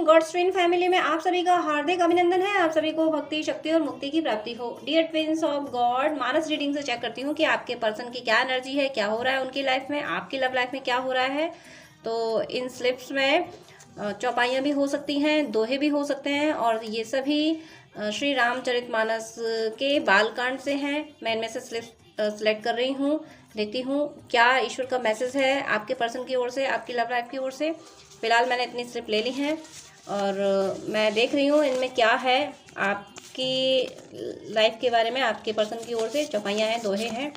God's twin family में आप सभी का हार्दिक अभिनंदन है। आप सभी को भक्ति, शक्ति और मुक्ति की प्राप्ति हो। डियर ट्विन्स ऑफ गॉड, मानस रीडिंग से चेक करती हूँ कि आपके पर्सन की क्या एनर्जी है, क्या हो रहा है उनकी लाइफ में, आपकी लव लाइफ में क्या हो रहा है। तो इन स्लिप्स में चौपाइयाँ भी हो सकती हैं, दोहे भी हो सकते हैं और ये सभी श्री रामचरितमानस के बालकांड से हैं। मैं इनमें से स्लिप सेलेक्ट कर रही हूँ, देखती हूँ क्या ईश्वर का मैसेज है आपके पर्सन की ओर से, आपकी लव लाइफ की ओर से। फिलहाल मैंने इतनी स्लिप ले ली हैं और मैं देख रही हूँ इनमें क्या है आपकी लाइफ के बारे में, आपके पर्सन की ओर से। चौपाइयाँ हैं, दोहे हैं।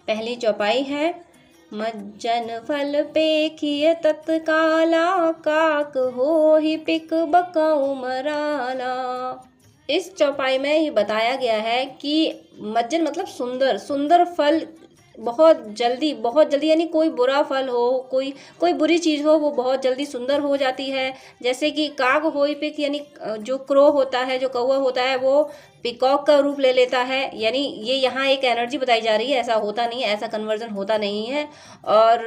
पहली चौपाई है, मज्जन फल पेखिए तत्काला, काक हो ही पिक बकाऊ मराला। इस चौपाई में ये बताया गया है कि मज्जन मतलब सुंदर, सुंदर फल बहुत जल्दी यानी कोई बुरा फल हो, कोई बुरी चीज़ हो, वो बहुत जल्दी सुंदर हो जाती है। जैसे कि काग होई पिक यानी जो क्रो होता है, जो कौवा होता है, वो पिकॉक का रूप ले लेता है। यानी ये यहाँ एक एनर्जी बताई जा रही है, ऐसा होता नहीं है, ऐसा कन्वर्जन होता नहीं है। और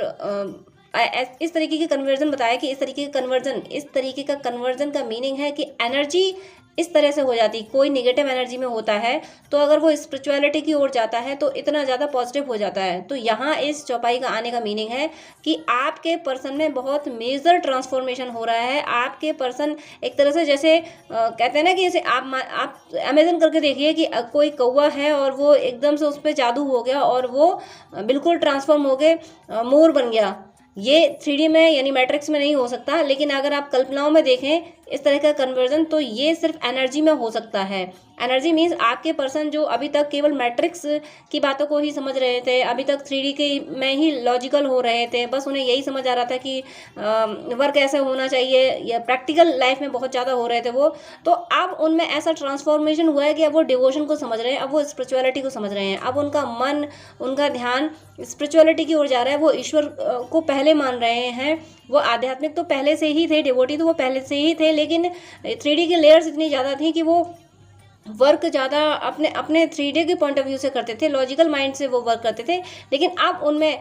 इस तरीके के कन्वर्जन बताया कि इस तरीके का कन्वर्जन का मीनिंग है कि एनर्जी इस तरह से हो जाती, कोई नेगेटिव एनर्जी में होता है तो अगर वो स्पिरिचुअलिटी की ओर जाता है तो इतना ज़्यादा पॉजिटिव हो जाता है। तो यहाँ इस चौपाई का आने का मीनिंग है कि आपके पर्सन में बहुत मेजर ट्रांसफॉर्मेशन हो रहा है। आपके पर्सन एक तरह से जैसे कहते हैं ना कि जैसे आप इमेजिन करके देखिए कि कोई कौवा है और वो एकदम से उस पर जादू हो गया और वो बिल्कुल ट्रांसफॉर्म हो गए, मोर बन गया। ये 3D में यानी मैट्रिक्स में नहीं हो सकता, लेकिन अगर आप कल्पनाओं में देखें इस तरह का कन्वर्जन तो ये सिर्फ एनर्जी में हो सकता है। एनर्जी मीन्स आपके पर्सन जो अभी तक केवल मैट्रिक्स की बातों को ही समझ रहे थे, अभी तक 3D के में ही लॉजिकल हो रहे थे, बस उन्हें यही समझ आ रहा था कि वर्क ऐसे होना चाहिए, या प्रैक्टिकल लाइफ में बहुत ज़्यादा हो रहे थे वो। तो अब उनमें ऐसा ट्रांसफॉर्मेशन हुआ है कि अब वो डिवोशन को समझ रहे हैं, अब वो स्पिरिचुअलिटी को समझ रहे हैं। अब उनका मन, उनका ध्यान स्पिरिचुअलिटी की ओर जा रहा है। वो ईश्वर को पहले मान रहे हैं। वो आध्यात्मिक तो पहले से ही थे, डिवोटी तो वो पहले से ही थे, लेकिन 3D की लेयर्स इतनी ज़्यादा थी कि वो वर्क ज़्यादा अपने 3D के पॉइंट ऑफ व्यू से करते थे, लॉजिकल माइंड से वो वर्क करते थे। लेकिन अब उनमें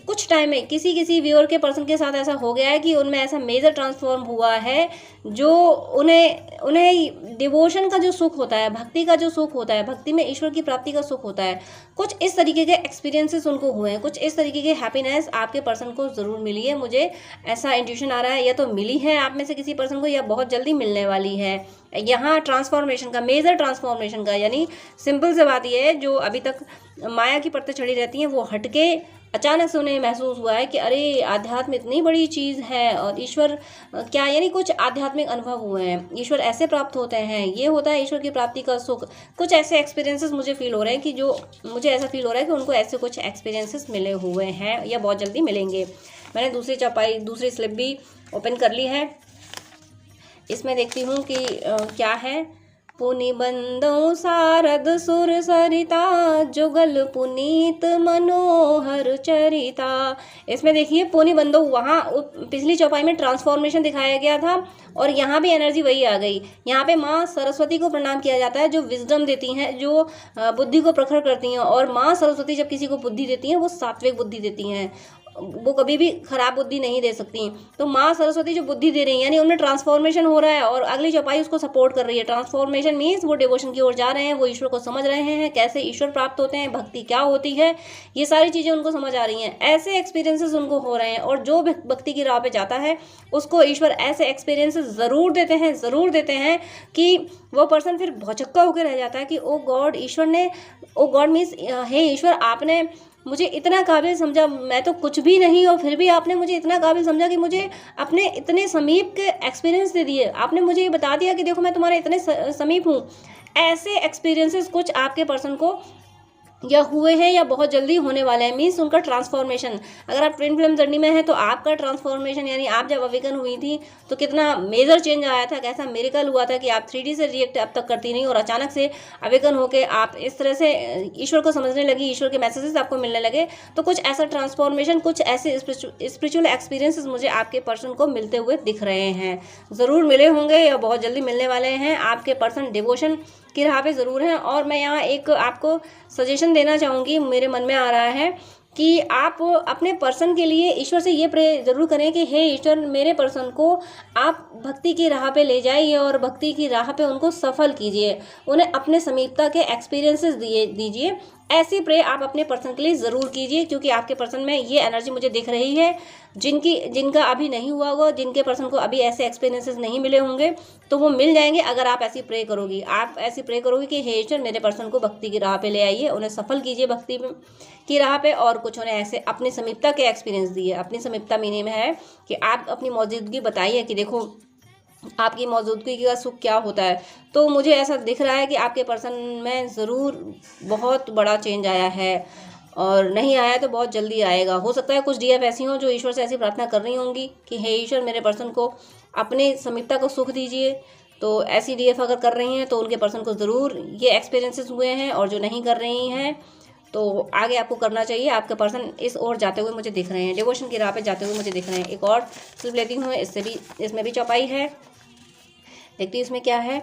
कुछ टाइम में किसी व्यूअर के पर्सन के साथ ऐसा हो गया है कि उनमें ऐसा मेजर ट्रांसफॉर्म हुआ है जो उन्हें डिवोशन का जो सुख होता है, भक्ति का जो सुख होता है, भक्ति में ईश्वर की प्राप्ति का सुख होता है, कुछ इस तरीके के एक्सपीरियंसेस उनको हुए हैं, कुछ इस तरीके के हैप्पीनेस आपके पर्सन को ज़रूर मिली है। मुझे ऐसा इंट्यूशन आ रहा है, या तो मिली है आप में से किसी पर्सन को, या बहुत जल्दी मिलने वाली है। यहाँ ट्रांसफॉर्मेशन का, मेजर ट्रांसफॉर्मेशन का, यानी सिंपल से बात यह है, जो अभी तक माया की परतें चढ़ी रहती हैं वो हटके अचानक से उन्हें महसूस हुआ है कि अरे आध्यात्म इतनी बड़ी चीज़ है और ईश्वर क्या, यानी कुछ आध्यात्मिक अनुभव हुए हैं, ईश्वर ऐसे प्राप्त होते हैं, ये होता है ईश्वर की प्राप्ति का सुख। कुछ ऐसे एक्सपीरियंसेस मुझे फील हो रहे हैं कि जो मुझे ऐसा फील हो रहा है कि उनको ऐसे कुछ एक्सपीरियंसेस मिले हुए हैं या बहुत जल्दी मिलेंगे। मैंने दूसरी स्लिप भी ओपन कर ली है। इसमें देखती हूँ कि क्या है। पुनि बंदो सारद सुर सरिता, जुगल पुनीत मनोहर चरिता। इसमें देखिए पुनि बंदो, वहाँ पिछली चौपाई में ट्रांसफॉर्मेशन दिखाया गया था और यहाँ भी एनर्जी वही आ गई। यहाँ पे माँ सरस्वती को प्रणाम किया जाता है, जो विजडम देती हैं, जो बुद्धि को प्रखर करती हैं। और माँ सरस्वती जब किसी को बुद्धि देती हैं वो सात्विक बुद्धि देती हैं, वो कभी भी खराब बुद्धि नहीं दे सकती। तो माँ सरस्वती जो बुद्धि दे रही है, यानी उनमें ट्रांसफॉर्मेशन हो रहा है और अगली चौपाई उसको सपोर्ट कर रही है। ट्रांसफॉर्मेशन मीन्स वो डिवोशन की ओर जा रहे हैं, वो ईश्वर को समझ रहे हैं, कैसे ईश्वर प्राप्त होते हैं, भक्ति क्या होती है, ये सारी चीज़ें उनको समझ आ रही हैं। ऐसे एक्सपीरियंसेस उनको हो रहे हैं और जो भक्ति की राह पे जाता है उसको ईश्वर ऐसे एक्सपीरियंसेस ज़रूर देते हैं कि वो पर्सन फिर भौचक्का होकर रह जाता है कि ओ गॉड, ईश्वर ने, ओ गॉड मीन्स हे ईश्वर, आपने मुझे इतना काबिल समझा, मैं तो कुछ भी नहीं और फिर भी आपने मुझे इतना काबिल समझा कि मुझे अपने इतने समीप के एक्सपीरियंस दे दिए। आपने मुझे ये बता दिया कि देखो मैं तुम्हारे इतने समीप हूँ। ऐसे एक्सपीरियंसेस कुछ आपके पर्सन को या हुए हैं या बहुत जल्दी होने वाले हैं। मीन्स उनका ट्रांसफॉर्मेशन, अगर आप ट्विन फ्लेम जर्नी में हैं तो आपका ट्रांसफॉर्मेशन, यानी आप जब अवेकन हुई थी तो कितना मेजर चेंज आया था, कैसा मिरेकल हुआ था कि आप 3D से रिएक्ट अब तक करती नहीं और अचानक से अवेकन होकर आप इस तरह से ईश्वर को समझने लगी, ईश्वर के मैसेजेस आपको मिलने लगे। तो कुछ ऐसा ट्रांसफॉर्मेशन, कुछ ऐसे स्पिरिचुअल एक्सपीरियंसेस मुझे आपके पर्सन को मिलते हुए दिख रहे हैं, ज़रूर मिले होंगे या बहुत जल्दी मिलने वाले हैं। आपके पर्सन डिवोशन की राह पे ज़रूर हैं। और मैं यहाँ एक आपको सजेशन देना चाहूँगी, मेरे मन में आ रहा है कि आप अपने पर्सन के लिए ईश्वर से ये प्रे जरूर करें कि हे ईश्वर, मेरे पर्सन को आप भक्ति की राह पे ले जाइए और भक्ति की राह पे उनको सफल कीजिए, उन्हें अपने समीपता के एक्सपीरियंसेस दीजिए। ऐसी प्रे आप अपने पर्सन के लिए ज़रूर कीजिए, क्योंकि आपके पर्सन में ये एनर्जी मुझे दिख रही है। जिनका अभी नहीं हुआ होगा, जिनके पर्सन को अभी ऐसे एक्सपीरियंसेस नहीं मिले होंगे, तो वो मिल जाएंगे अगर आप ऐसी प्रे करोगी। आप ऐसी प्रे करोगे कि हे ईश्वर, मेरे पर्सन को भक्ति की राह पे ले आइए, उन्हें सफल कीजिए भक्ति की राह पे, और कुछ उन्हें ऐसे अपनी समीपता के एक्सपीरियंस दिए। अपनी समीपता मीनिंग में है कि आप अपनी मौजूदगी बताइए कि देखो आपकी मौजूदगी का सुख क्या होता है। तो मुझे ऐसा दिख रहा है कि आपके पर्सन में ज़रूर बहुत बड़ा चेंज आया है, और नहीं आया तो बहुत जल्दी आएगा। हो सकता है कुछ डीएफ ऐसी हों जो ईश्वर से ऐसी प्रार्थना कर रही होंगी कि हे ईश्वर, मेरे पर्सन को अपने समीपता को सुख दीजिए। तो ऐसी डीएफ अगर कर रही हैं तो उनके पर्सन को ज़रूर ये एक्सपीरियंसेस हुए हैं, और जो नहीं कर रही हैं तो आगे आपको करना चाहिए। आपके पर्सन इस ओर जाते हुए मुझे दिख रहे हैं, डिवोशन की राह पे जाते हुए मुझे दिख रहे हैं। एक और स्लिप लेती हूँ, इसमें भी चौपाई है। देखती हूँ इसमें क्या है।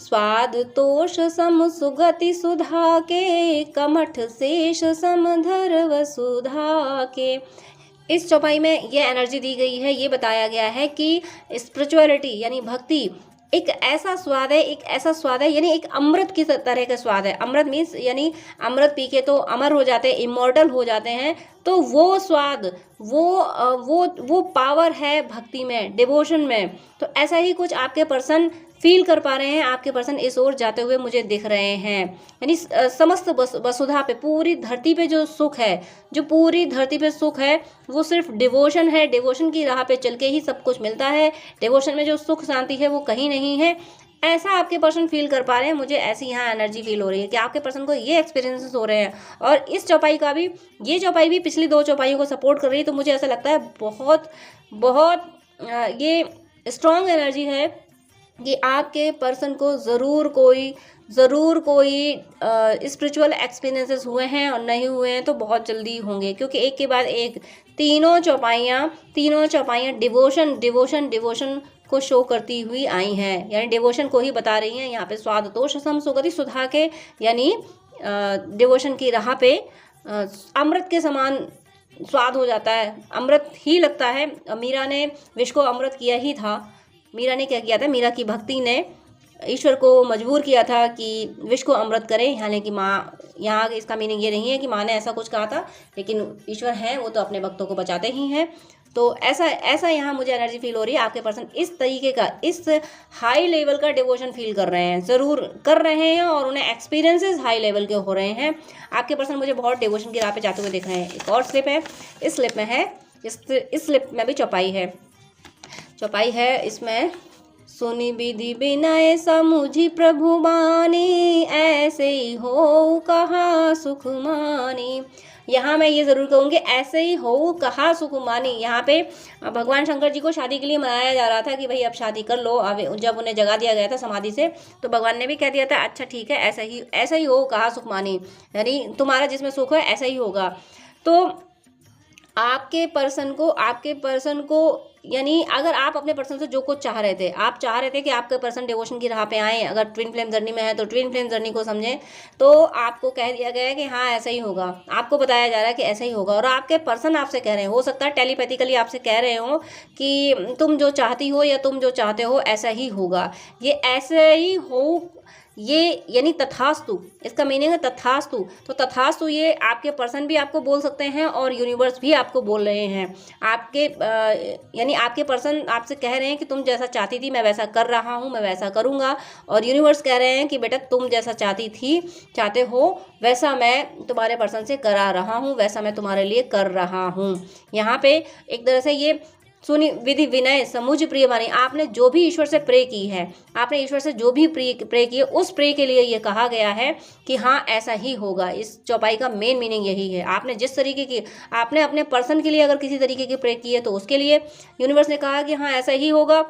स्वाद तोष सम सुगति सुधा के, कमठ शेष समधर वसुधा के। इस चौपाई में ये एनर्जी दी गई है, ये बताया गया है कि स्पिरिचुअलिटी यानी भक्ति एक ऐसा स्वाद है, एक ऐसा स्वाद है, यानी एक अमृत की तरह का स्वाद है। अमृत मीन्स यानी अमृत पी के तो अमर हो जाते हैं, इमॉर्टल हो जाते हैं। तो वो स्वाद, वो पावर है भक्ति में, डिवोशन में। तो ऐसा ही कुछ आपके पर्सन फील कर पा रहे हैं, आपके पर्सन इस ओर जाते हुए मुझे दिख रहे हैं। यानी समस्त वसुधा पे, पूरी धरती पे जो सुख है, जो पूरी धरती पे सुख है, वो सिर्फ डिवोशन है। डिवोशन की राह पे चल के ही सब कुछ मिलता है। डिवोशन में जो सुख शांति है वो कहीं नहीं है। ऐसा आपके पर्सन फील कर पा रहे हैं। मुझे ऐसी यहाँ एनर्जी फील हो रही है कि आपके पर्सन को ये एक्सपीरियंसेस हो रहे हैं। और इस चौपाई का भी, ये चौपाई भी पिछली 2 चौपाइयों को सपोर्ट कर रही है। तो मुझे ऐसा लगता है बहुत बहुत ये स्ट्रॉन्ग एनर्जी है कि आपके पर्सन को ज़रूर कोई स्पिरिचुअल एक्सपीरियंसेस हुए हैं, और नहीं हुए हैं तो बहुत जल्दी होंगे, क्योंकि एक के बाद एक तीनों चौपाइयाँ डिवोशन को शो करती हुई आई हैं, यानी डिवोशन को ही बता रही हैं। यहाँ पे स्वाद तोष सम सुगति सुधा के, यानी डिवोशन की राह पे अमृत के समान स्वाद हो जाता है, अमृत ही लगता है। मीरा ने विश्व को अमृत किया ही था। मीरा ने क्या किया था? मीरा की भक्ति ने ईश्वर को मजबूर किया था कि विश्व को अमृत करें। हालांकि माँ, यहाँ इसका मीनिंग ये नहीं है कि माँ ने ऐसा कुछ कहा था, लेकिन ईश्वर है वो तो अपने भक्तों को बचाते ही हैं। तो ऐसा यहाँ मुझे एनर्जी फील हो रही है। आपके पर्सन इस तरीके का, इस हाई लेवल का डिवोशन फील कर रहे हैं, ज़रूर कर रहे हैं, और उन्हें एक्सपीरियंसेस हाई लेवल के हो रहे हैं। आपके पर्सन मुझे बहुत डिवोशन की राह पे जाते हुए दिख रहे हैं। एक और स्लिप है, इस स्लिप में है, इस स्लिप में भी चौपाई है। इसमें सुनी विधि विनय समुझी प्रभु बानी, ऐसे ही हो कहा सुख मानी। यहाँ मैं ये ज़रूर कहूँगी, ऐसे ही हो कहा सुख मानी। यहाँ पे भगवान शंकर जी को शादी के लिए मनाया जा रहा था कि भाई अब शादी कर लो। अब जब उन्हें जगा दिया गया था समाधि से, तो भगवान ने भी कह दिया था अच्छा ठीक है, ऐसा ही हो कहा सुख मानी, यानी तुम्हारा जिसमें सुख है ऐसा ही होगा। तो आपके पर्सन को यानी अगर आप अपने पर्सन से जो कुछ चाह रहे थे, आप चाह रहे थे कि आपके पर्सन डिवोशन की राह पे आए, अगर ट्विन फ्लेम जर्नी में है तो ट्विन फ्लेम जर्नी को समझें, तो आपको कह दिया गया है कि हाँ ऐसा ही होगा। आपको बताया जा रहा है कि ऐसा ही होगा, और आपके पर्सन आपसे कह रहे हैं, हो सकता है टेलीपैथिकली आपसे कह रहे हो कि तुम जो चाहती हो या तुम जो चाहते हो ऐसा ही होगा, ये ऐसे ही हो, ये यानी तथास्तु, इसका मीनिंग है तथास्तु। तो तथास्तु ये आपके पर्सन भी आपको बोल सकते हैं, और यूनिवर्स भी आपको बोल रहे हैं। यानी आपके पर्सन आपसे कह रहे हैं कि तुम जैसा चाहती थी मैं वैसा कर रहा हूँ, मैं वैसा करूँगा। और यूनिवर्स कह रहे हैं कि बेटा तुम जैसा चाहते हो वैसा मैं तुम्हारे पर्सन से करा रहा हूँ, वैसा मैं तुम्हारे लिए कर रहा हूँ। यहाँ पे एक तरह से ये सुनी विधि विनय समुझ प्रिय वाणी। आपने जो भी ईश्वर से प्रे की है, आपने ईश्वर से जो भी प्रे की है, उस प्रे के लिए ये कहा गया है कि हाँ ऐसा ही होगा। इस चौपाई का मेन मीनिंग यही है। आपने जिस तरीके की, आपने अपने पर्सन के लिए अगर किसी तरीके की प्रे की है तो उसके लिए यूनिवर्स ने कहा कि हाँ ऐसा ही होगा।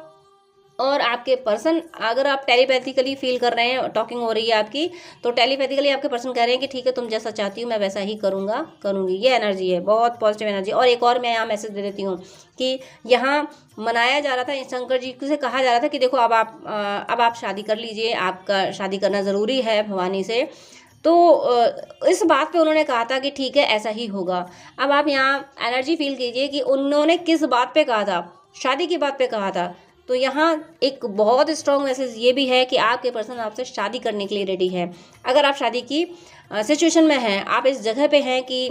और आपके पर्सन, अगर आप टेलीपैथिकली फील कर रहे हैं, टॉकिंग हो रही है आपकी, तो टेलीपैथिकली आपके पर्सन कह रहे हैं कि ठीक है तुम जैसा चाहती हो मैं वैसा ही करूँगी। ये एनर्जी है, बहुत पॉजिटिव एनर्जी। और एक और मैं यहाँ मैसेज दे देती हूँ कि यहाँ मनाया जा रहा था, शंकर जी से कहा जा रहा था कि देखो अब आप शादी कर लीजिए, आपका शादी करना ज़रूरी है भवानी से। तो इस बात पे उन्होंने कहा था कि ठीक है ऐसा ही होगा। अब आप यहाँ एनर्जी फील कीजिए कि उन्होंने किस बात पे कहा था, शादी की बात पे कहा था। तो यहाँ एक बहुत स्ट्रॉन्ग मैसेज ये भी है कि आपके पर्सन आपसे शादी करने के लिए रेडी है। अगर आप शादी की सिचुएशन में हैं, आप इस जगह पे हैं कि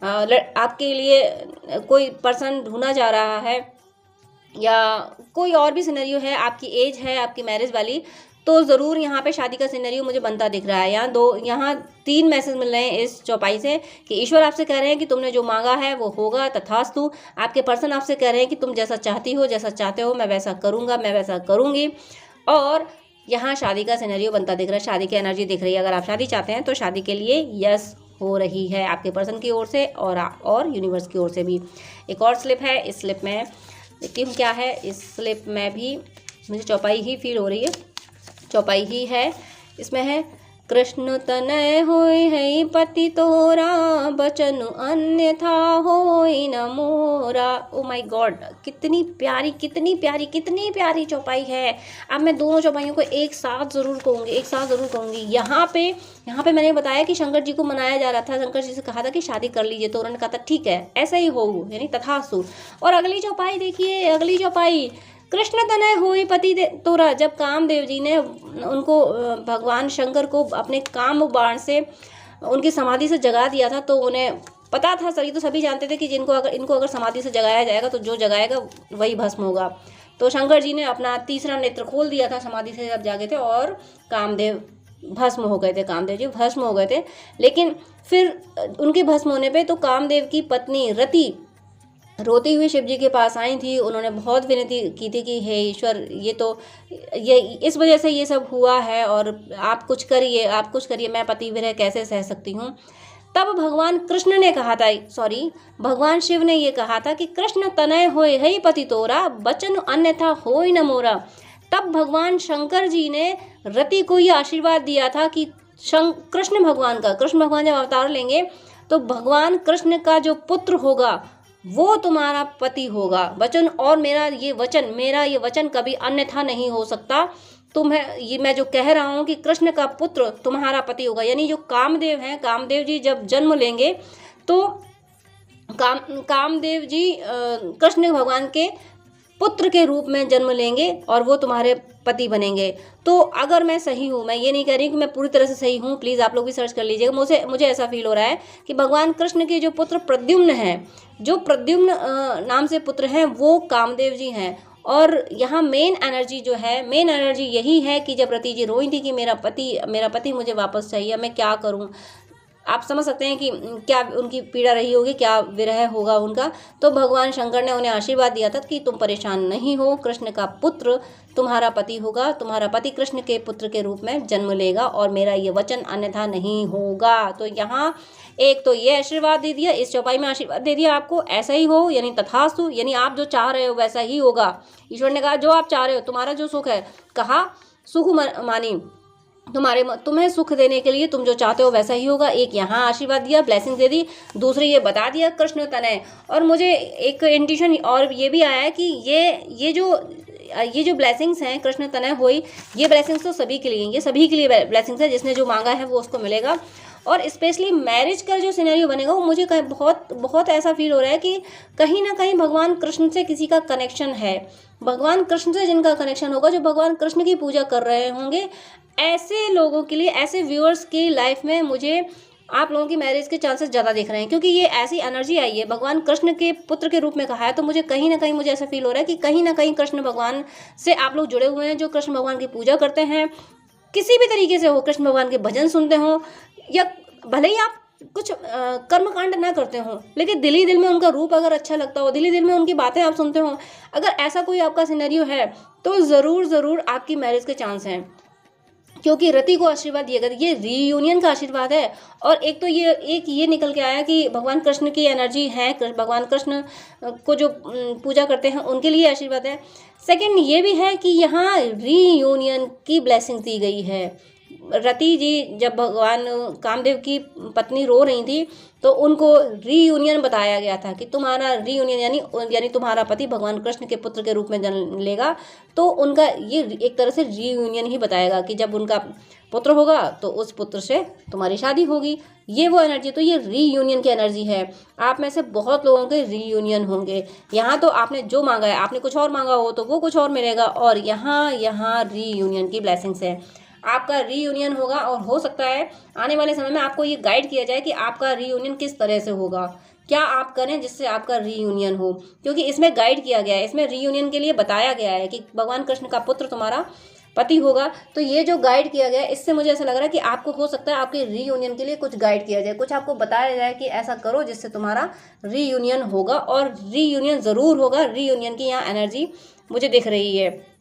आपके लिए कोई पर्सन ढूंढा जा रहा है या कोई और भी सिनेरियो है, आपकी एज है आपकी मैरिज वाली, तो ज़रूर यहाँ पे शादी का सिनेरियो मुझे बनता दिख रहा है। यहाँ 3 मैसेज मिल रहे हैं इस चौपाई से कि ईश्वर आपसे कह रहे हैं कि तुमने जो मांगा है वो होगा, तथास्तु। आपके पर्सन आपसे कह रहे हैं कि तुम जैसा चाहती हो, जैसा चाहते हो, मैं वैसा करूँगा, मैं वैसा करूँगी। और यहाँ शादी का सिनेरियो बनता दिख रहा है, शादी की एनर्जी दिख रही है। अगर आप शादी चाहते हैं तो शादी के लिए यस हो रही है आपके पर्सन की ओर से और यूनिवर्स की ओर से भी। एक और स्लिप है, इस स्लिप में देखती हूँ क्या है। इस स्लिप में भी मुझे चौपाई ही फील हो रही है, चौपाई ही है। इसमें है कृष्ण तनय होय है पति तोरा, बचन अन्यथा होय न मोरा। ओ माय गॉड, कितनी प्यारी कितनी प्यारी कितनी प्यारी चौपाई है। अब मैं दोनों चौपाइयों को एक साथ ज़रूर कहूँगी। यहाँ पे मैंने बताया कि शंकर जी को मनाया जा रहा था, शंकर जी से कहा था कि शादी कर लीजिए, तो उन्होंने कहा था ठीक है ऐसा ही हो, यानी तथास्तु। और अगली चौपाई देखिए, अगली चौपाई कृष्ण तनय होई पति तोरा। जब कामदेव जी ने उनको भगवान शंकर को अपने काम बाण से उनकी समाधि से जगा दिया था, तो उन्हें पता था, सभी जानते थे कि इनको अगर समाधि से जगाया जाएगा तो जो जगाएगा वही भस्म होगा। तो शंकर जी ने अपना तीसरा नेत्र खोल दिया था समाधि से जब जागे थे, और कामदेव भस्म हो गए थे, कामदेव जी भस्म हो गए थे। लेकिन फिर उनके भस्म होने पे तो कामदेव की पत्नी रति रोती हुई शिव जी के पास आई थी। उन्होंने बहुत विनती की थी कि हे ईश्वर, ये इस वजह से ये सब हुआ है और आप कुछ करिए, मैं पति विरह कैसे सह सकती हूँ। तब भगवान कृष्ण ने कहा था, भगवान शिव ने ये कहा था कि कृष्ण तनय होय है पति तोरा, बचन अन्यथा होय न मोरा। तब भगवान शंकर जी ने रति को ये आशीर्वाद दिया था कि कृष्ण भगवान जब अवतार लेंगे तो भगवान कृष्ण का जो पुत्र होगा वो तुम्हारा पति होगा। वचन, और मेरा ये वचन कभी अन्यथा नहीं हो सकता। मैं जो कह रहा हूँ कि कृष्ण का पुत्र तुम्हारा पति होगा, यानी जो कामदेव हैं, कामदेव जी जब जन्म लेंगे तो कामदेव जी कृष्ण भगवान के पुत्र के रूप में जन्म लेंगे और वो तुम्हारे पति बनेंगे। तो अगर मैं सही हूँ, मैं ये नहीं कह रही कि मैं पूरी तरह से सही हूँ, प्लीज़ आप लोग भी सर्च कर लीजिएगा। मुझे ऐसा फील हो रहा है कि भगवान कृष्ण के जो पुत्र प्रद्युम्न हैं, जो प्रद्युम्न नाम से पुत्र हैं, वो कामदेव जी हैं। और यहाँ मेन एनर्जी यही है कि जब रति जी रोई थी कि मेरा पति मुझे वापस चाहिए, मैं क्या करूँ। आप समझ सकते हैं कि क्या उनकी पीड़ा रही होगी, क्या विरह होगा उनका। तो भगवान शंकर ने उन्हें आशीर्वाद दिया था कि तुम परेशान नहीं हो, कृष्ण का पुत्र तुम्हारा पति होगा, तुम्हारा पति कृष्ण के पुत्र के रूप में जन्म लेगा और मेरा ये वचन अन्यथा नहीं होगा। तो यहाँ एक तो ये आशीर्वाद दे दिया, इस चौपाई में आशीर्वाद दे दिया आपको, ऐसा ही हो, यानी तथास्तु, यानी आप जो चाह रहे हो वैसा ही होगा। ईश्वर ने कहा जो आप चाह रहे हो, तुम्हारा जो सुख है, कहा सुख मानी, तुम्हें सुख देने के लिए तुम जो चाहते हो वैसा ही होगा। एक यहाँ आशीर्वाद दिया, ब्लेसिंग दे दी, दूसरी ये बता दिया कृष्ण तनय। और मुझे एक इंट्यूशन और ये भी आया कि ये जो ब्लेसिंग्स हैं कृष्ण तनय होई, ये ब्लेसिंग्स तो सभी के लिए, ये सभी के लिए ब्लेसिंग्स है। जिसने जो मांगा है वो उसको मिलेगा। और स्पेशली मैरिज का जो सिनेरियो बनेगा वो मुझे बहुत ऐसा फील हो रहा है कि कहीं ना कहीं भगवान कृष्ण से किसी का कनेक्शन है। भगवान कृष्ण से जिनका कनेक्शन होगा, जो भगवान कृष्ण की पूजा कर रहे होंगे, ऐसे लोगों के लिए, ऐसे व्यूअर्स की लाइफ में मुझे आप लोगों की मैरिज के चांसेस ज़्यादा दिख रहे हैं। क्योंकि ये ऐसी एनर्जी आई है, भगवान कृष्ण के पुत्र के रूप में कहा है, तो मुझे कहीं ना कहीं मुझे ऐसा फील हो रहा है कि कहीं ना कहीं कृष्ण भगवान से आप लोग जुड़े हुए हैं, जो कृष्ण भगवान की पूजा करते हैं, किसी भी तरीके से हो, कृष्ण भगवान के भजन सुनते हो, या भले ही आप कुछ कर्मकांड ना करते हो, लेकिन दिल ही दिल में उनका रूप अगर अच्छा लगता हो, दिल ही दिल में उनकी बातें आप सुनते हो, अगर ऐसा कोई आपका सिनेरियो है तो ज़रूर आपकी मैरिज के चांस हैं। क्योंकि रति को आशीर्वाद दिया गया, ये रीयूनियन का आशीर्वाद है। और एक तो ये निकल के आया कि भगवान कृष्ण की एनर्जी है, भगवान कृष्ण को जो पूजा करते हैं उनके लिए आशीर्वाद है। सेकंड ये भी है कि यहाँ रीयूनियन की ब्लेसिंग दी गई है। रति जी जब भगवान कामदेव की पत्नी रो रही थी तो उनको रीयूनियन बताया गया था कि तुम्हारा रीयूनियन यानी तुम्हारा पति भगवान कृष्ण के पुत्र के रूप में जन्म लेगा। तो उनका ये एक तरह से रीयूनियन ही बताएगा कि जब उनका पुत्र होगा तो उस पुत्र से तुम्हारी शादी होगी। ये वो एनर्जी, तो ये रीयूनियन की एनर्जी है। आप में से बहुत लोगों के रीयूनियन होंगे। यहाँ तो आपने जो मांगा है, आपने कुछ और मांगा हो तो वो कुछ और मिलेगा, और यहाँ रीयूनियन की ब्लेसिंग्स है। आपका रीयूनियन होगा और हो सकता है आने वाले समय में आपको ये गाइड किया जाए कि आपका रीयूनियन किस तरह से होगा, क्या आप करें जिससे आपका रीयूनियन हो, क्योंकि इसमें गाइड किया गया है, इसमें रीयूनियन के लिए बताया गया है कि भगवान कृष्ण का पुत्र तुम्हारा पति होगा। तो ये जो गाइड किया गया है, इससे मुझे ऐसा लग रहा है कि आपको हो सकता है आपके रीयूनियन के लिए कुछ गाइड किया जाए, कुछ आपको बताया जाए कि ऐसा करो जिससे तुम्हारा रीयूनियन होगा, और रीयूनियन ज़रूर होगा। रीयूनियन की यहाँ एनर्जी मुझे दिख रही है।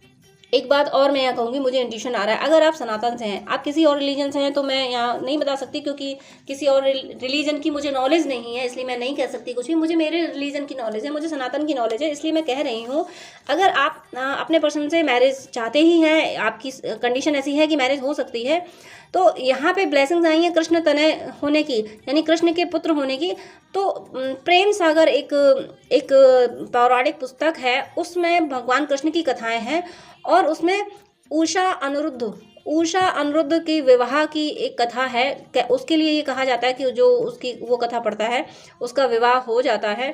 एक बात और मैं यहाँ कहूँगी, मुझे इंट्यूशन आ रहा है, अगर आप सनातन से हैं, आप किसी और रिलीजन से हैं तो मैं यहाँ नहीं बता सकती, क्योंकि किसी और रिलीजन की मुझे नॉलेज नहीं है, इसलिए मैं नहीं कह सकती कुछ भी। मुझे मेरे रिलीजन की नॉलेज है, मुझे सनातन की नॉलेज है, इसलिए मैं कह रही हूँ। अगर आप अपने पर्सन से मैरिज चाहते ही हैं, आपकी कंडीशन ऐसी है कि मैरिज हो सकती है, तो यहाँ पे ब्लेसिंग्स आई हैं कृष्ण तनय होने की, यानी कृष्ण के पुत्र होने की। तो प्रेम सागर एक पौराणिक पुस्तक है, उसमें भगवान कृष्ण की कथाएं हैं, और उसमें उषा अनिरुद्ध की विवाह की एक कथा है। उसके लिए ये कहा जाता है कि जो उसकी वो कथा पढ़ता है उसका विवाह हो जाता है।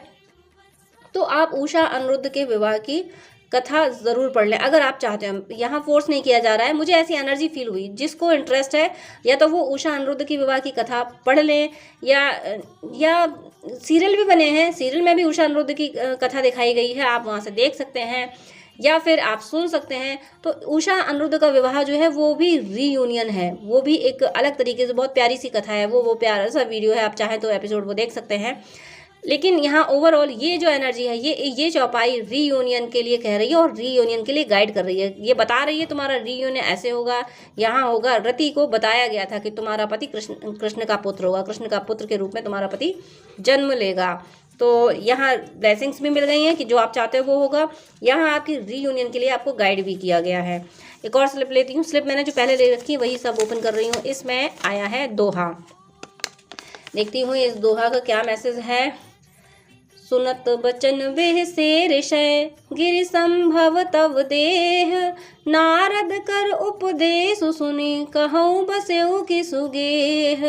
तो आप उषा अनिरुद्ध के विवाह की कथा ज़रूर पढ़ लें अगर आप चाहते हैं। यहाँ फोर्स नहीं किया जा रहा है, मुझे ऐसी एनर्जी फील हुई। जिसको इंटरेस्ट है या तो वो उषा अनिरुद्ध की विवाह की कथा पढ़ लें, या सीरियल भी बने हैं, सीरियल में भी उषा अनिरुद्ध की कथा दिखाई गई है, आप वहाँ से देख सकते हैं, या फिर आप सुन सकते हैं। तो उषा अनिरुद्ध का विवाह जो है वो भी रीयूनियन है, वो भी एक अलग तरीके से बहुत प्यारी सी कथा है, वो प्यारा सा वीडियो है, आप चाहें तो एपिसोड वो देख सकते हैं। लेकिन यहाँ ओवरऑल ये जो एनर्जी है, ये चौपाई रीयूनियन के लिए कह रही है और रीयूनियन के लिए गाइड कर रही है। ये बता रही है तुम्हारा रीयूनियन ऐसे होगा, यहाँ होगा। रति को बताया गया था कि तुम्हारा पति कृष्ण का पुत्र होगा, कृष्ण का पुत्र के रूप में तुम्हारा पति जन्म लेगा। तो यहाँ ब्लेसिंग्स भी मिल गई हैं कि जो आप चाहते हो वो होगा। यहाँ आपकी रीयूनियन के लिए आपको गाइड भी किया गया है। एक और स्लिप लेती हूँ, स्लिप मैंने जो पहले ले रखी है वही सब ओपन कर रही हूँ। इसमें आया है दोहा, देखती हूँ इस दोहा का क्या मैसेज है। सुनत बचन बेह से ऋषय गिरि संभव तव देह, नारद कर उपदेश सुनी कहूँ बसेऊ की सुगेह।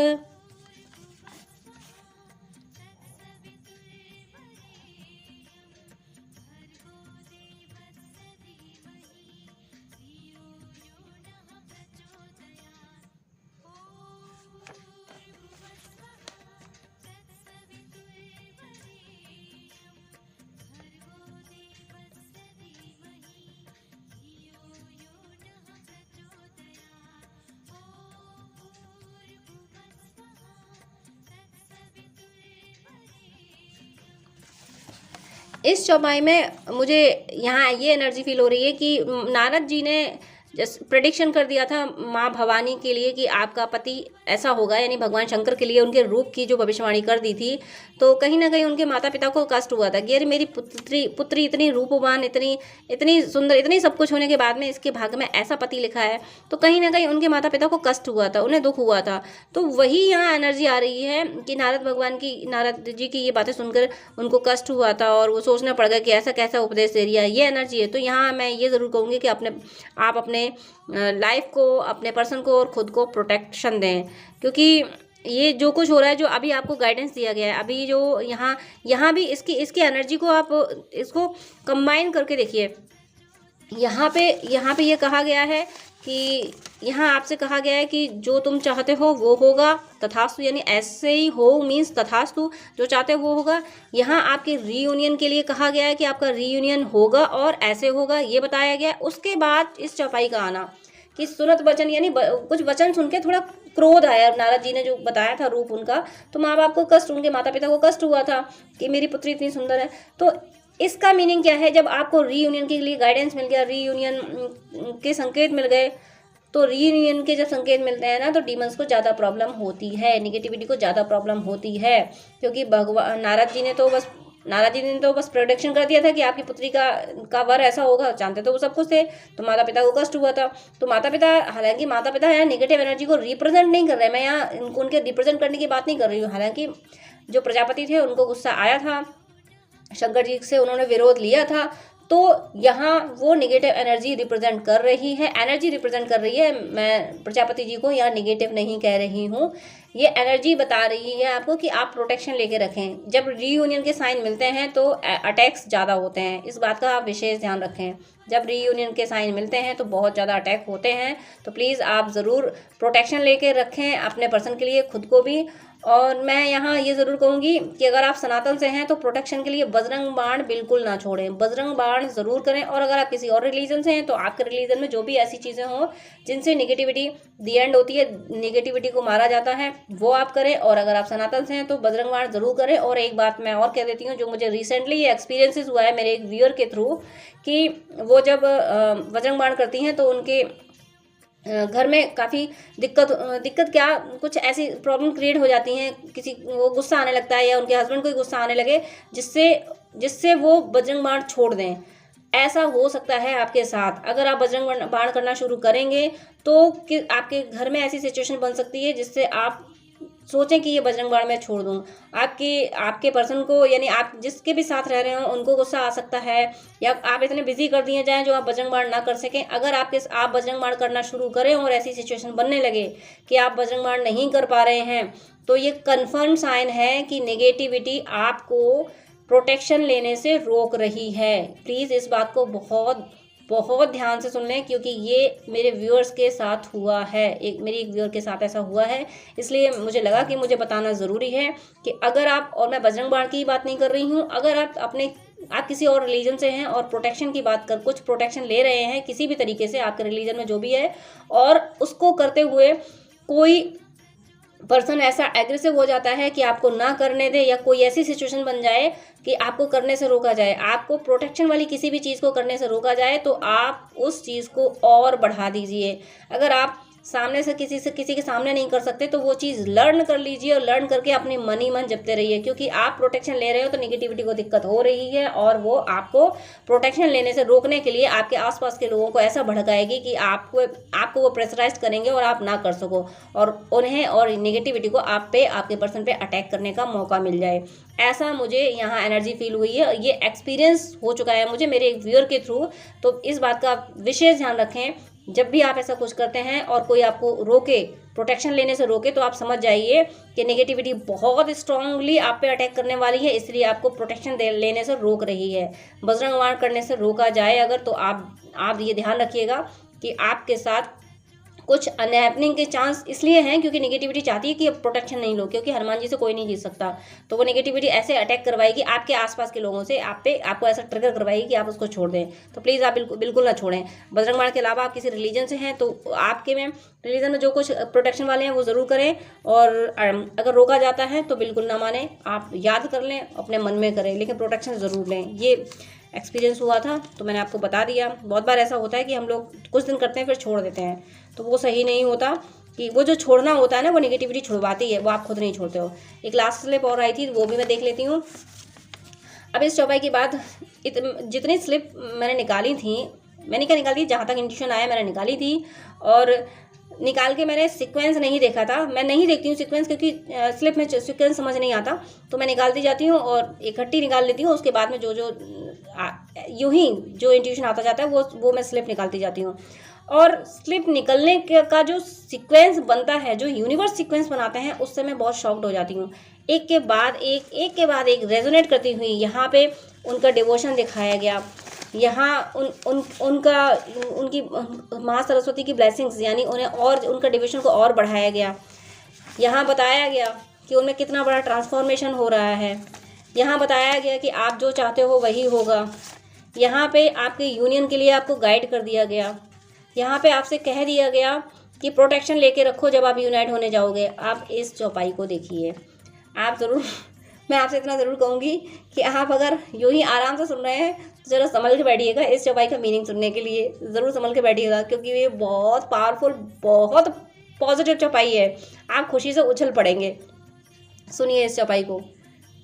इस चौपाई में मुझे यहाँ ये एनर्जी फील हो रही है कि नारद जी ने जैसे प्रेडिक्शन कर दिया था माँ भवानी के लिए कि आपका पति ऐसा होगा, यानी भगवान शंकर के लिए उनके रूप की जो भविष्यवाणी कर दी थी। तो कहीं ना कहीं उनके माता पिता को कष्ट हुआ था कि अरे मेरी पुत्री इतनी रूपवान, इतनी सुंदर, इतनी सब कुछ होने के बाद में इसके भाग्य में ऐसा पति लिखा है। तो कहीं ना कहीं उनके माता पिता को कष्ट हुआ था, उन्हें दुख हुआ था। तो वही यहाँ एनर्जी आ रही है कि नारद जी की ये बातें सुनकर उनको कष्ट हुआ था और वो सोचना पड़ गया कि ऐसा कैसा उपदेश दे रही है, ये एनर्जी है। तो यहाँ मैं ये ज़रूर कहूँगी कि आप अपने लाइफ को, अपने पर्सन को और ख़ुद को प्रोटेक्शन दें, क्योंकि ये जो कुछ हो रहा है, जो अभी आपको गाइडेंस दिया गया है, अभी जो यहाँ भी इसकी एनर्जी को आप इसको कंबाइन करके देखिए। यहाँ पे ये कहा गया है कि यहाँ आपसे कहा गया है कि जो तुम चाहते हो वो होगा, तथास्तु, यानी ऐसे ही हो मीन्स तथास्तु, जो चाहते हो वो होगा। यहाँ आपके रीयूनियन के लिए कहा गया है कि आपका रीयूनियन होगा और ऐसे होगा, ये बताया गया। उसके बाद इस चौपाई का आना कि सुनत वचन, यानी कुछ वचन सुन के थोड़ा क्रोध आया। नारद जी ने जो बताया था रूप उनका, तो माँ बाप को कष्ट, उनके माता पिता को कष्ट हुआ था कि मेरी पुत्री इतनी सुंदर है। तो इसका मीनिंग क्या है, जब आपको रीयूनियन के लिए गाइडेंस मिल गया, रीयूनियन के संकेत मिल गए, तो रीयूनियन के जब संकेत मिलते हैं ना, तो डीमंस को ज़्यादा प्रॉब्लम होती है, निगेटिविटी को ज़्यादा प्रॉब्लम होती है, क्योंकि भगवान नारद जी ने तो बस नाराजी ने तो बस प्रोडिक्शन कर दिया था कि आपकी पुत्री का वर ऐसा होगा, जानते तो वो सब कुछ थे। तो माता पिता को कष्ट हुआ था। तो माता पिता, हालांकि माता पिता यहाँ नेगेटिव एनर्जी को रिप्रेजेंट नहीं कर रहे, मैं यहाँ उनके रिप्रेजेंट करने की बात नहीं कर रही हूँ। हालांकि जो प्रजापति थे उनको गुस्सा आया था, शंकर जी से उन्होंने विरोध लिया था, तो यहाँ वो नेगेटिव एनर्जी रिप्रेजेंट कर रही है, एनर्जी रिप्रेजेंट कर रही है। मैं प्रजापति जी को यहाँ नेगेटिव नहीं कह रही हूँ, ये एनर्जी बता रही है आपको कि आप प्रोटेक्शन लेके रखें। जब रीयूनियन के साइन मिलते हैं तो अटैक्स ज़्यादा होते हैं, इस बात का आप विशेष ध्यान रखें। जब रीयूनियन के साइन मिलते हैं तो बहुत ज़्यादा अटैक होते हैं, तो प्लीज़ आप ज़रूर प्रोटेक्शन लेके रखें अपने पर्सन के लिए, खुद को भी। और मैं यहाँ ये ज़रूर कहूँगी कि अगर आप सनातन से हैं तो प्रोटेक्शन के लिए बजरंग बाण बिल्कुल ना छोड़ें, बजरंग बाण ज़रूर करें। और अगर आप किसी और रिलीजन से हैं तो आपके रिलीजन में जो भी ऐसी चीज़ें हों जिनसे नेगेटिविटी दी एंड होती है, नेगेटिविटी को मारा जाता है, वो आप करें। और अगर आप सनातन से हैं तो बजरंग बाण ज़रूर करें। और एक बात मैं और कह देती हूँ, जो मुझे रिसेंटली ये एक्सपीरियंसेस हुआ है मेरे एक व्यूअर के थ्रू, कि वो जब बजरंग बाण करती हैं तो उनके घर में काफ़ी दिक्कत क्या, कुछ ऐसी प्रॉब्लम क्रिएट हो जाती हैं, किसी वो गुस्सा आने लगता है या उनके हस्बैंड को ही गुस्सा आने लगे, जिससे वो बजरंग बाण छोड़ दें। ऐसा हो सकता है आपके साथ। अगर आप बजरंग बाण करना शुरू करेंगे तो आपके घर में ऐसी सिचुएशन बन सकती है जिससे आप सोचें कि ये बजरंग बाण मैं छोड़ दूं। आपके पर्सन को, यानी आप जिसके भी साथ रह रहे हो, उनको गुस्सा आ सकता है, या आप इतने बिजी कर दिए जाएं जो आप बजरंग बाण ना कर सकें। अगर आप बजरंग बाण करना शुरू करें और ऐसी सिचुएशन बनने लगे कि आप बजरंग बाण नहीं कर पा रहे हैं, तो ये कन्फर्म साइन है कि नेगेटिविटी आपको प्रोटेक्शन लेने से रोक रही है। प्लीज़ इस बात को बहुत बहुत ध्यान से सुन लें, क्योंकि ये मेरे व्यूअर्स के साथ हुआ है, मेरी एक व्यूअर के साथ ऐसा हुआ है, इसलिए मुझे लगा कि मुझे बताना ज़रूरी है कि अगर आप, और मैं बजरंग बाण की बात नहीं कर रही हूँ, अगर आप किसी और रिलीजन से हैं और प्रोटेक्शन की बात कुछ प्रोटेक्शन ले रहे हैं किसी भी तरीके से, आपके रिलीजन में जो भी है, और उसको करते हुए कोई पर्सन ऐसा एग्रेसिव हो जाता है कि आपको ना करने दे, या कोई ऐसी सिचुएशन बन जाए कि आपको करने से रोका जाए, आपको प्रोटेक्शन वाली किसी भी चीज़ को करने से रोका जाए, तो आप उस चीज़ को और बढ़ा दीजिए। अगर आप सामने से किसी के सामने नहीं कर सकते तो वो चीज़ लर्न कर लीजिए, और लर्न करके अपने मन ही मन जपते रहिए, क्योंकि आप प्रोटेक्शन ले रहे हो तो निगेटिविटी को दिक्कत हो रही है, और वो आपको प्रोटेक्शन लेने से रोकने के लिए आपके आसपास के लोगों को ऐसा भड़काएगी कि आपको वो प्रेशराइज करेंगे और आप ना कर सको, और उन्हें और निगेटिविटी को आपके पर्सन पे अटैक करने का मौका मिल जाए। ऐसा मुझे यहाँ एनर्जी फील हुई है, ये एक्सपीरियंस हो चुका है मुझे मेरे एक व्यूअर के थ्रू। तो इस बात का विशेष ध्यान रखें, जब भी आप ऐसा कुछ करते हैं और कोई आपको रोके, प्रोटेक्शन लेने से रोके, तो आप समझ जाइए कि नेगेटिविटी बहुत स्ट्रांगली आप पे अटैक करने वाली है, इसलिए आपको प्रोटेक्शन लेने से रोक रही है। बजरंग बाण करने से रोका जाए अगर, तो आप ये ध्यान रखिएगा कि आपके साथ कुछ अनहैपनिंग के चांस इसलिए हैं क्योंकि नेगेटिविटी चाहती है कि अब प्रोटेक्शन नहीं लो, क्योंकि हनुमान जी से कोई नहीं जीत सकता। तो वो नेगेटिविटी ऐसे अटैक करवाएगी आपके आसपास के लोगों से, आपको ऐसा ट्रिगर करवाएगी कि आप उसको छोड़ दें। तो प्लीज़ आप बिल्कुल ना छोड़ें। बजरंग बाण के अलावा आप किसी रिलीजन से हैं तो आपके में रिलीजन में जो कुछ प्रोटेक्शन वाले हैं वो ज़रूर करें, और अगर रोका जाता है तो बिल्कुल ना माने, आप याद कर लें, अपने मन में करें, लेकिन प्रोटेक्शन ज़रूर लें। ये एक्सपीरियंस हुआ था तो मैंने आपको बता दिया। बहुत बार ऐसा होता है कि हम लोग कुछ दिन करते हैं फिर छोड़ देते हैं, तो वो सही नहीं होता। कि वो जो छोड़ना होता है ना, वो नेगेटिविटी छुड़वाती है, वो आप खुद नहीं छोड़ते हो। एक लास्ट स्लिप और आई थी, वो भी मैं देख लेती हूँ। अब इस चौपाई के बाद जितनी स्लिप मैंने निकाली थी, मैंने क्या निकाली थी, जहाँ तक इंट्यूशन आया मैंने निकाली थी, और निकाल के मैंने सीक्वेंस नहीं देखा था। मैं नहीं देखती हूँ सीक्वेंस, क्योंकि स्लिप में सीक्वेंस समझ नहीं आता, तो मैं निकालती जाती हूँ और इकट्ठी निकाल लेती हूँ। उसके बाद में जो यूं ही जो इंट्यूशन आता जाता है वो मैं स्लिप निकालती जाती हूँ। और स्लिप निकलने का जो सीक्वेंस बनता है, जो यूनिवर्स सीक्वेंस बनाते हैं, उससे मैं बहुत शॉक्ड हो जाती हूँ। एक के बाद एक रेजोनेट करती हुई यहाँ पे उनका डिवोशन दिखाया गया, यहाँ उनकी माँ सरस्वती की ब्लेसिंग्स, यानी उन्हें और उनका डिवोशन को और बढ़ाया गया। यहाँ बताया गया कि उनमें कितना बड़ा ट्रांसफॉर्मेशन हो रहा है। यहाँ बताया गया कि आप जो चाहते हो वही होगा। यहाँ पे आपके यूनियन के लिए आपको गाइड कर दिया गया। यहाँ पे आपसे कह दिया गया कि प्रोटेक्शन लेके रखो जब आप यूनाइट होने जाओगे। आप इस चौपाई को देखिए, आप ज़रूर, मैं आपसे इतना ज़रूर कहूँगी कि आप अगर यूँ ही आराम से सुन रहे हैं तो ज़रा संभल के बैठिएगा। इस चौपाई का मीनिंग सुनने के लिए ज़रूर संभल के बैठिएगा, क्योंकि ये बहुत पावरफुल, बहुत पॉजिटिव चौपाई है। आप खुशी से उछल पड़ेंगे। सुनिए इस चौपाई को।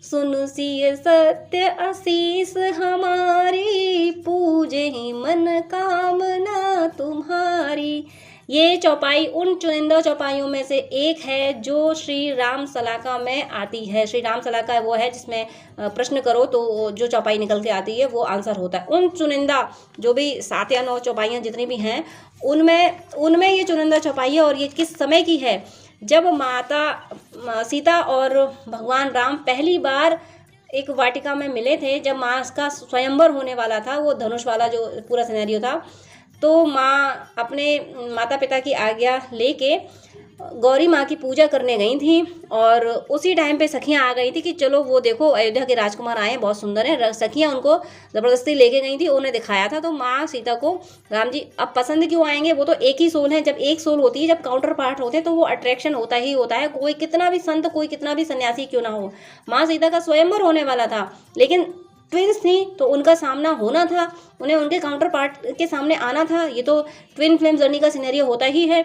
सुन सिय सत्य असीस हमारी, पूजे ही मन कामना तुम्हारी। ये चौपाई उन चुनिंदा चौपाइयों में से एक है जो श्री राम सलाका में आती है। श्री राम सलाका वो है जिसमें प्रश्न करो तो जो चौपाई निकल के आती है वो आंसर होता है। उन चुनिंदा जो भी 7 या 9 चौपाइयाँ जितनी भी हैं उनमें ये चुनिंदा चौपाई है। और ये किस समय की है? जब माता सीता और भगवान राम पहली बार एक वाटिका में मिले थे, जब माँ का स्वयंवर होने वाला था, वो धनुष वाला जो पूरा सिनेरियो था, तो माँ अपने माता पिता की आज्ञा लेके गौरी माँ की पूजा करने गई थी। और उसी टाइम पे सखियाँ आ गई थी कि चलो वो देखो अयोध्या के राजकुमार आए हैं, बहुत सुंदर हैं। सखियाँ उनको ज़बरदस्ती लेके गई थी, उन्हें दिखाया था। तो माँ सीता को राम जी अब पसंद क्यों आएंगे? वो तो एक ही सोल है। जब एक सोल होती है, जब काउंटर पार्ट होते हैं, तो वो अट्रैक्शन होता ही होता है। कोई कितना भी संत, कोई कितना भी सन्यासी क्यों ना हो, माँ सीता का स्वयंवर होने वाला था, लेकिन ट्विंस थी तो उनका सामना होना था, उन्हें उनके काउंटर पार्ट के सामने आना था। ये तो ट्विन फ्लेम जर्नी का सिनेरियो होता ही है।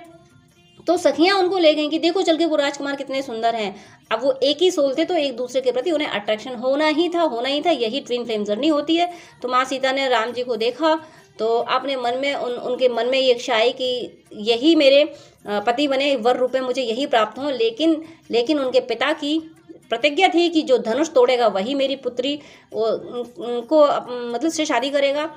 तो सखियां उनको ले गई कि देखो चल के वो राजकुमार कितने सुंदर हैं। अब वो एक ही सोल थे तो एक दूसरे के प्रति उन्हें अट्रैक्शन होना ही था। यही ट्विन फ्लेम जर्नी होती है। तो माँ सीता ने राम जी को देखा तो अपने मन में उनके मन में ये इच्छा आई कि यही मेरे पति बने, वर रूप में मुझे यही प्राप्त हो। लेकिन उनके पिता की प्रतिज्ञा थी कि जो धनुष तोड़ेगा वही मेरी पुत्री को मतलब से शादी करेगा।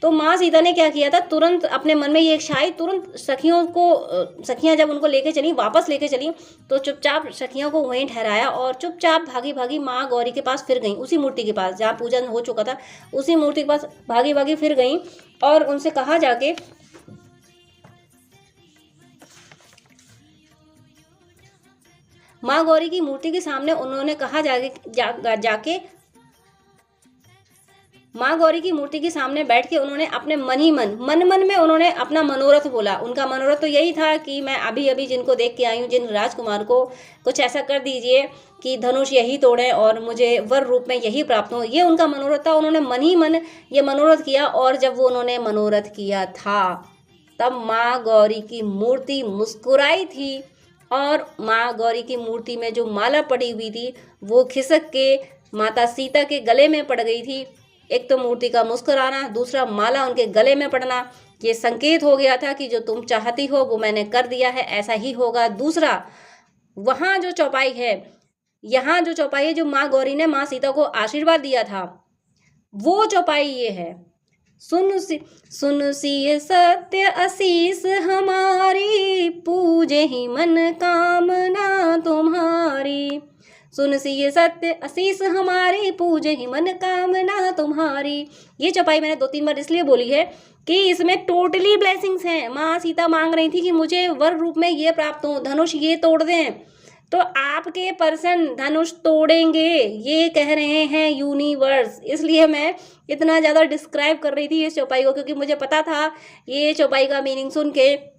तो माँ सीता ने क्या किया था, तुरंत अपने मन में ये इच्छा आई, तुरंत सखियाँ जब उनको लेके चली, वापस लेके चली, तो चुपचाप सखियों को वहीं ठहराया और चुपचाप भागी भागी माँ गौरी के पास फिर गई, उसी मूर्ति के पास जहाँ पूजन हो चुका था, उसी मूर्ति के पास भागी भागी फिर गई और उनसे कहा जाके, माँ गौरी की मूर्ति के सामने उन्होंने कहा जाके माँ गौरी की मूर्ति के सामने बैठ के उन्होंने अपने मन में उन्होंने अपना मनोरथ बोला। उनका मनोरथ तो यही था कि मैं अभी अभी जिनको देख के आई हूँ, जिन राजकुमार को, कुछ ऐसा कर दीजिए कि धनुष यही तोड़े और मुझे वर रूप में यही प्राप्त हो। ये उनका मनोरथ था। उन्होंने मन ये मनोरथ किया और जब वो उन्होंने मनोरथ किया था तब माँ गौरी की मूर्ति मुस्कुराई थी और माँ गौरी की मूर्ति में जो माला पड़ी हुई थी वो खिसक के माता सीता के गले में पड़ गई थी। एक तो मूर्ति का मुस्कुराना, दूसरा माला उनके गले में पड़ना, ये संकेत हो गया था कि जो तुम चाहती हो वो मैंने कर दिया है, ऐसा ही होगा। दूसरा, वहाँ जो चौपाई है, यहाँ जो चौपाई है, जो माँ गौरी ने माँ सीता को आशीर्वाद दिया था, वो चौपाई ये है, सुन सी सत्य असीस हमारी, पूजे ही मन कामना तुम्हारी। सुन सी ये सत्य असीस हमारी, पूजे ही मन कामना तुम्हारी। ये चौपाई मैंने 2-3 बार इसलिए बोली है कि इसमें टोटली ब्लेसिंग्स हैं। माँ सीता मांग रही थी कि मुझे वर रूप में ये प्राप्त हो, धनुष ये तोड़ दें, तो आपके पर्सन धनुष तोड़ेंगे, ये कह रहे हैं यूनिवर्स। इसलिए मैं इतना ज़्यादा डिस्क्राइब कर रही थी इस चौपाई को, क्योंकि मुझे पता था ये चौपाई का मीनिंग सुन के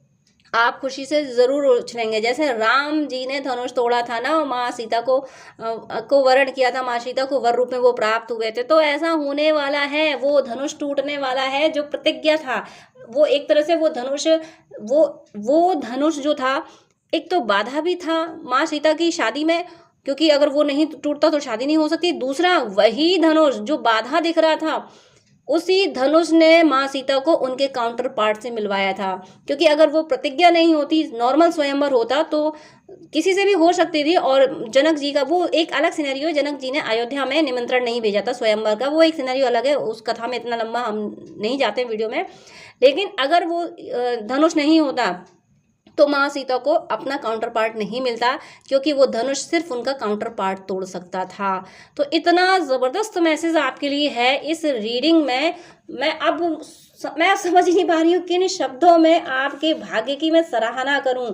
आप खुशी से ज़रूर उछलेंगे। जैसे राम जी ने धनुष तोड़ा था ना, माँ सीता को वरण किया था, माँ सीता को वर रूप में वो प्राप्त हुए थे, तो ऐसा होने वाला है। वो धनुष टूटने वाला है जो प्रतिज्ञा था। वो एक तरह से वो धनुष जो था, एक तो बाधा भी था माँ सीता की शादी में, क्योंकि अगर वो नहीं टूटता तो शादी नहीं हो सकती। दूसरा, वही धनुष जो बाधा दिख रहा था, उसी धनुष ने माँ सीता को उनके काउंटर पार्ट से मिलवाया था। क्योंकि अगर वो प्रतिज्ञा नहीं होती, नॉर्मल स्वयंवर होता, तो किसी से भी हो सकती थी। और जनक जी का वो एक अलग सिनेरियो है। जनक जी ने अयोध्या में निमंत्रण नहीं भेजा था स्वयंवर का, वो एक सिनेरियो अलग है, उस कथा में इतना लंबा हम नहीं जाते वीडियो में। लेकिन अगर वो धनुष नहीं होता तो माँ सीता को अपना काउंटर पार्ट नहीं मिलता, क्योंकि वो धनुष सिर्फ उनका काउंटर पार्ट तोड़ सकता था। तो इतना ज़बरदस्त मैसेज आपके लिए है इस रीडिंग में। मैं अब समझ नहीं पा रही हूँ किन शब्दों में आपके भाग्य की मैं सराहना करूँ।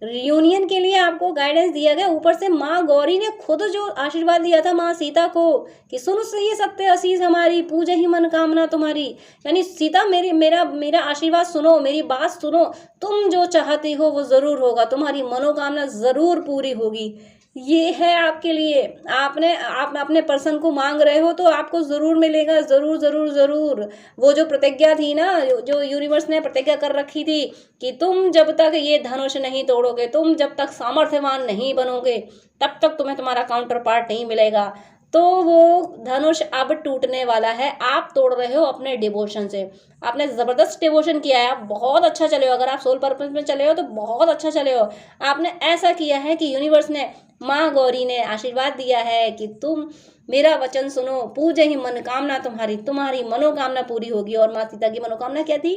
रियूनियन के लिए आपको गाइडेंस दिया गया, ऊपर से माँ गौरी ने खुद जो आशीर्वाद दिया था माँ सीता को कि सुन ये सत्य असीस हमारी, पूजे ही मन कामना तुम्हारी। यानी सीता मेरा आशीर्वाद सुनो, मेरी बात सुनो, तुम जो चाहती हो वो ज़रूर होगा, तुम्हारी मनोकामना ज़रूर पूरी होगी। ये है आपके लिए। आप अपने पर्सन को मांग रहे हो तो आपको ज़रूर मिलेगा, ज़रूर ज़रूर ज़रूर। वो जो प्रतिज्ञा थी ना, जो यूनिवर्स ने प्रतिज्ञा कर रखी थी कि तुम जब तक ये धनुष नहीं तोड़ोगे, तुम जब तक सामर्थ्यवान नहीं बनोगे, तब तक तुम्हें तुम्हारा काउंटर पार्ट नहीं मिलेगा। तो वो धनुष अब टूटने वाला है। आप तोड़ रहे हो अपने डिवोशन से। आपने ज़बरदस्त डिवोशन किया है, आप बहुत अच्छा चले हो। अगर आप सोल पर्पस में चले हो तो बहुत अच्छा चले हो। आपने ऐसा किया है कि यूनिवर्स ने, माँ गौरी ने आशीर्वाद दिया है कि तुम मेरा वचन सुनो, पूजे ही मनोकामना तुम्हारी, तुम्हारी मनोकामना पूरी होगी। और माँ सीता की मनोकामना क्या थी?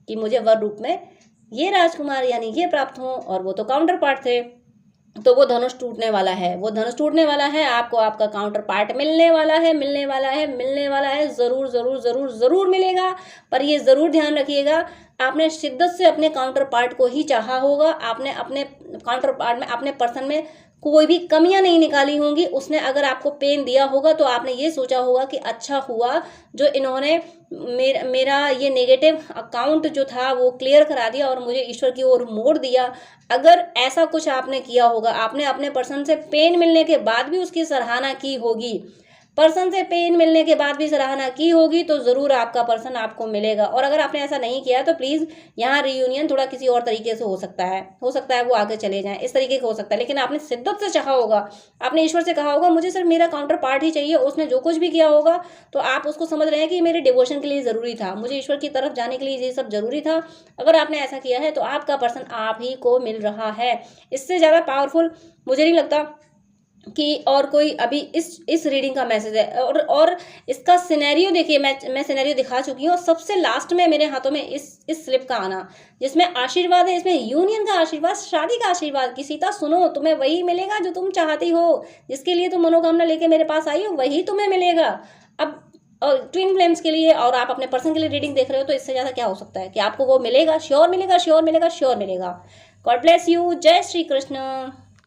कि मुझे वर रूप में ये राजकुमार यानी ये प्राप्त हो, और वो तो काउंटर पार्ट थे। तो वो धनुष टूटने वाला है, वो धनुष टूटने वाला है। आपको आपका काउंटर पार्ट मिलने वाला है, मिलने वाला है, मिलने वाला है। ज़रूर ज़रूर ज़रूर ज़रूर मिलेगा। पर ये ज़रूर ध्यान रखिएगा, आपने शिद्दत से अपने काउंटर पार्ट को ही चाहा होगा। आपने अपने काउंटर पार्ट में, अपने पर्सन में कोई भी कमियां नहीं निकाली होंगी। उसने अगर आपको पेन दिया होगा तो आपने ये सोचा होगा कि अच्छा हुआ जो इन्होंने मेरा ये नेगेटिव अकाउंट जो था वो क्लियर करा दिया और मुझे ईश्वर की ओर मोड़ दिया। अगर ऐसा कुछ आपने किया होगा, आपने अपने पर्सन से पेन मिलने के बाद भी उसकी सराहना की होगी, पर्सन से पेन मिलने के बाद भी सराहना की होगी, तो ज़रूर आपका पर्सन आपको मिलेगा। और अगर आपने ऐसा नहीं किया तो प्लीज़ यहाँ रियूनियन थोड़ा किसी और तरीके से हो सकता है वो आगे चले जाएं, इस तरीके का हो सकता है। लेकिन आपने शिद्दत से चाहा होगा, आपने ईश्वर से कहा होगा मुझे सिर्फ मेरा काउंटर पार्ट ही चाहिए। उसने जो कुछ भी किया होगा तो आप उसको समझ रहे हैं कि मेरे डिवोशन के लिए ज़रूरी था, मुझे ईश्वर की तरफ जाने के लिए ये सब ज़रूरी था। अगर आपने ऐसा किया है तो आपका पर्सन आप ही को मिल रहा है। इससे ज़्यादा पावरफुल मुझे नहीं लगता कि और कोई अभी इस रीडिंग का मैसेज है। और इसका सिनेरियो देखिए, मैं सिनेरियो दिखा चुकी हूँ। और सबसे लास्ट में मेरे हाथों में इस स्लिप का आना, जिसमें आशीर्वाद है, इसमें यूनियन का आशीर्वाद, शादी का आशीर्वाद कि सीता सुनो, तुम्हें वही मिलेगा जो तुम चाहती हो, जिसके लिए तुम मनोकामना लेके मेरे पास आई हो वही तुम्हें मिलेगा। अब ट्विन फ्लेम्स के लिए और आप अपने पर्सन के लिए रीडिंग देख रहे हो तो इससे ज़्यादा क्या हो सकता है कि आपको वो मिलेगा, श्योर मिलेगा, श्योर मिलेगा, श्योर मिलेगा। God bless you. जय श्री कृष्ण।